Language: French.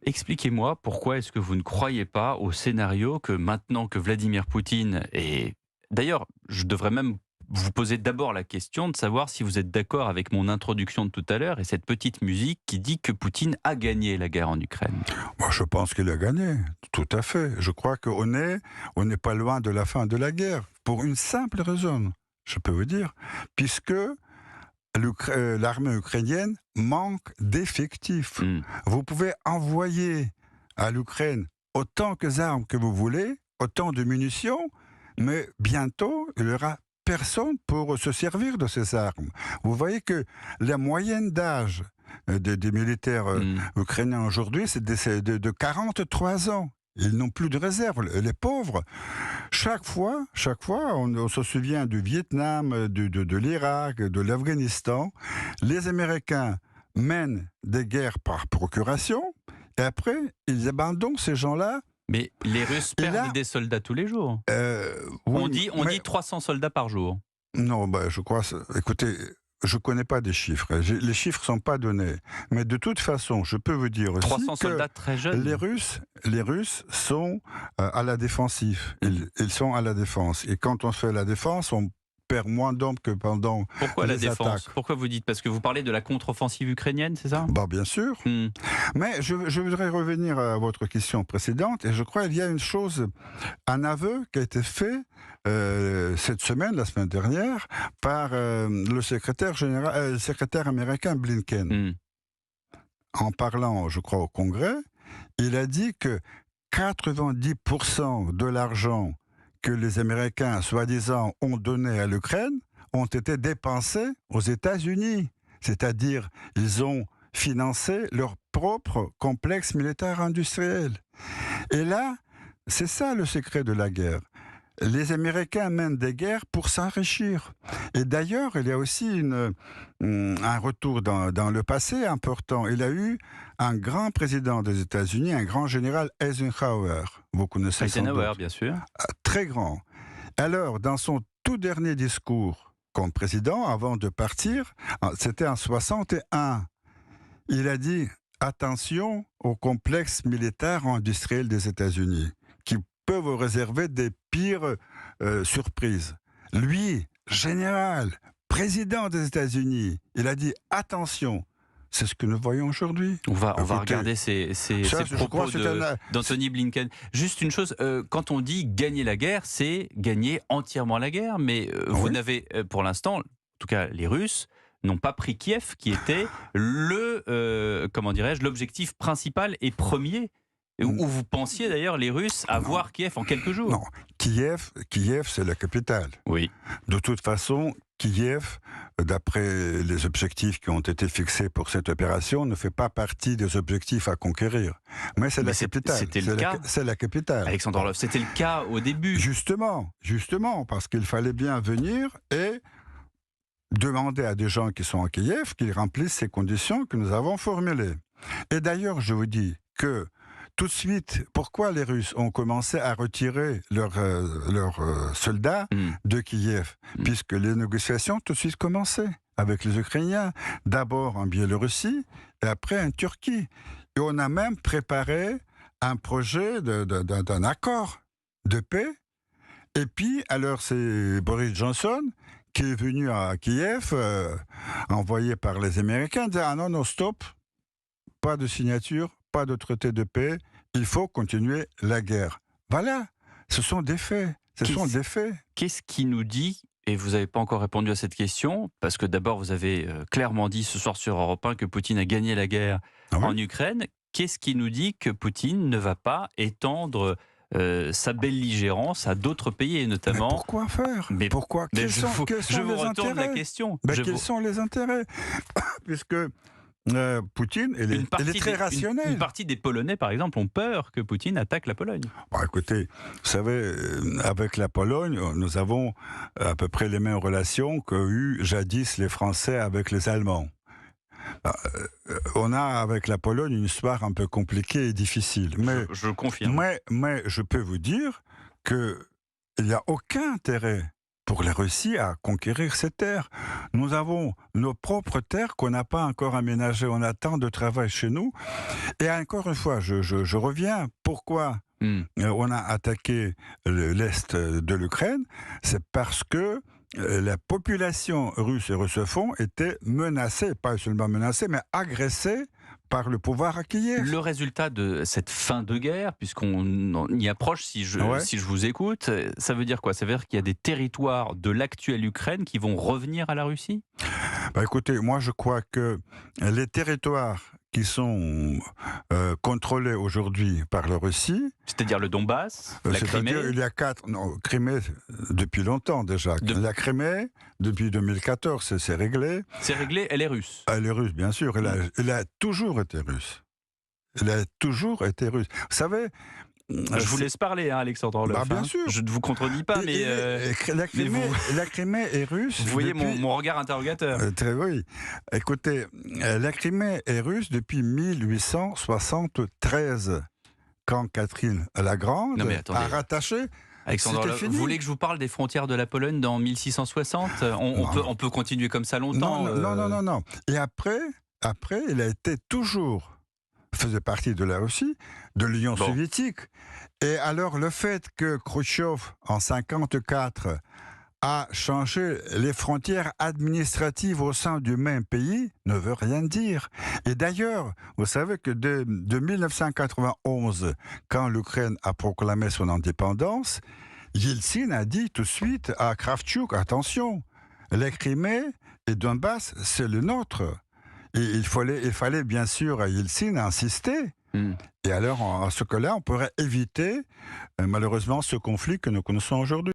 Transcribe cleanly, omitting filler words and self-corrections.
Expliquez-moi pourquoi est-ce que vous ne croyez pas au scénario que maintenant que Vladimir Poutine est... D'ailleurs, je devrais même vous poser d'abord la question de savoir si vous êtes d'accord avec mon introduction de tout à l'heure et cette petite musique qui dit que Poutine a gagné la guerre en Ukraine. Moi, je pense qu'il a gagné, tout à fait. Je crois on n'est pas loin de la fin de la guerre, pour une simple raison, je peux vous dire, puisque l'armée ukrainienne manque d'effectifs. Hmm. Vous pouvez envoyer à l'Ukraine autant d'armes que vous voulez, autant de munitions, mais bientôt, il y aura personne pour se servir de ces armes. Vous voyez que la moyenne d'âge des militaires ukrainiens aujourd'hui, c'est de 43 ans. Ils n'ont plus de réserve, les pauvres. Chaque fois, on se souvient du Vietnam, de l'Irak, de l'Afghanistan. Les Américains mènent des guerres par procuration, et après, ils abandonnent ces gens-là. Mais les Russes perdent des soldats tous les jours. Oui, on dit 300 soldats par jour. Non, je crois... Écoutez, je ne connais pas des chiffres. Les chiffres ne sont pas donnés. Mais de toute façon, je peux vous dire aussi 300 soldats très jeunes. Les Russes sont à la défensive. Ils sont à la défense. Et quand on fait la défense, on perd moins d'hommes que pendant Pourquoi la les défense attaques. Pourquoi vous dites? Parce que vous parlez de la contre-offensive ukrainienne, c'est ça? Bien sûr. Hmm. Mais je voudrais revenir à votre question précédente. Et je crois qu'il y a une chose, un aveu qui a été fait cette semaine, la semaine dernière, par le secrétaire américain Blinken. En parlant, je crois, au Congrès, il a dit que 90% de l'argent que les Américains, soi-disant, ont donné à l'Ukraine ont été dépensés aux États-Unis. C'est-à-dire, ils ont financé leur propre complexe militaire industriel. Et là, c'est ça le secret de la guerre. Les Américains mènent des guerres pour s'enrichir. Et d'ailleurs, il y a aussi un retour dans le passé important. Il y a eu un grand président des États-Unis, un grand général Eisenhower. Vous connaissez sans Eisenhower, doute. bien sûr. Très grand. Alors, dans son tout dernier discours comme président, avant de partir, c'était en 61, il a dit « Attention au complexe militaire industriel des États-Unis » qui peut vous réserver des pires surprises. Lui, général, président des États-Unis, il a dit « Attention ». C'est ce que nous voyons aujourd'hui. On va regarder ces propos d'Anthony Blinken. Juste une chose, quand on dit gagner la guerre, c'est gagner entièrement la guerre, mais vous n'avez, pour l'instant, en tout cas les Russes, n'ont pas pris Kiev, qui était l'objectif principal et premier. Où vous pensiez d'ailleurs, les Russes, avoir Kiev en quelques jours. Non, Kiev, c'est la capitale. Oui. De toute façon, Kiev, d'après les objectifs qui ont été fixés pour cette opération, ne fait pas partie des objectifs à conquérir. Mais c'est la capitale. C'était le cas. C'est la capitale. Alexandre Orlov, c'était le cas au début. Justement, parce qu'il fallait bien venir et demander à des gens qui sont à Kiev qu'ils remplissent ces conditions que nous avons formulées. Et d'ailleurs, je vous dis que tout de suite, pourquoi les Russes ont commencé à retirer leurs soldats de Kiev? Puisque les négociations tout de suite commençaient avec les Ukrainiens. D'abord en Biélorussie et après en Turquie. Et on a même préparé un projet d'un accord de paix. Et puis, alors c'est Boris Johnson qui est venu à Kiev, envoyé par les Américains, dire « Ah non, stop, pas de signature, pas de traité de paix, il faut continuer la guerre. » Voilà, ce sont des faits. Qu'est-ce qui nous dit, et vous n'avez pas encore répondu à cette question, parce que d'abord vous avez clairement dit ce soir sur Europe 1 que Poutine a gagné la guerre en Ukraine, qu'est-ce qui nous dit que Poutine ne va pas étendre sa belligérance à d'autres pays, et notamment... Mais pourquoi faire? Je vous retourne la question. Quels sont les intérêts? Puisque Poutine, il est très rationnel. Une partie des Polonais, par exemple, ont peur que Poutine attaque la Pologne. Écoutez, vous savez, avec la Pologne, nous avons à peu près les mêmes relations qu'ont eu jadis les Français avec les Allemands. On a avec la Pologne une histoire un peu compliquée et difficile. Mais, je confirme. Mais je peux vous dire qu'il n'y a aucun intérêt pour la Russie à conquérir ces terres. Nous avons nos propres terres qu'on n'a pas encore aménagées. On a tant de travail chez nous. Et encore une fois, je reviens. Pourquoi on a attaqué l'Est de l'Ukraine? C'est parce que la population russe et russophone était menacée, pas seulement menacée, mais agressée par le pouvoir à Kiev. Le résultat de cette fin de guerre, puisqu'on y approche, si je vous écoute, ça veut dire quoi? Ça veut dire qu'il y a des territoires de l'actuelle Ukraine qui vont revenir à la Russie? Écoutez, moi je crois que les territoires qui sont contrôlés aujourd'hui par la Russie... C'est-à-dire le Donbass, la Crimée? Il y a Crimée depuis longtemps déjà. La Crimée, depuis 2014, c'est réglé. C'est réglé, elle est russe? Elle est russe, bien sûr. Elle a toujours été russe. Elle a toujours été russe. Vous savez... Je vous laisse parler, Alexandre Orloff. Bien sûr. Je ne vous contredis pas, mais la Crimée est russe. Vous voyez mon regard interrogateur. Oui. Écoutez, la Crimée est russe depuis 1873, quand Catherine la Grande a rattaché. Alexandre Orloff, vous voulez que je vous parle des frontières de la Pologne dans 1660 ? On peut continuer comme ça longtemps. Non. Et après, il a été toujours... faisait partie de la Russie, de l'Union soviétique. Et alors, le fait que Khrouchtchev, en 1954, a changé les frontières administratives au sein du même pays ne veut rien dire. Et d'ailleurs, vous savez que de 1991, quand l'Ukraine a proclamé son indépendance, Yeltsin a dit tout de suite à Kravchuk, attention, la Crimée et Donbass, c'est le nôtre. Et il fallait bien sûr à Yeltsin insister. Et alors, à ce cas-là, on pourrait éviter malheureusement ce conflit que nous connaissons aujourd'hui.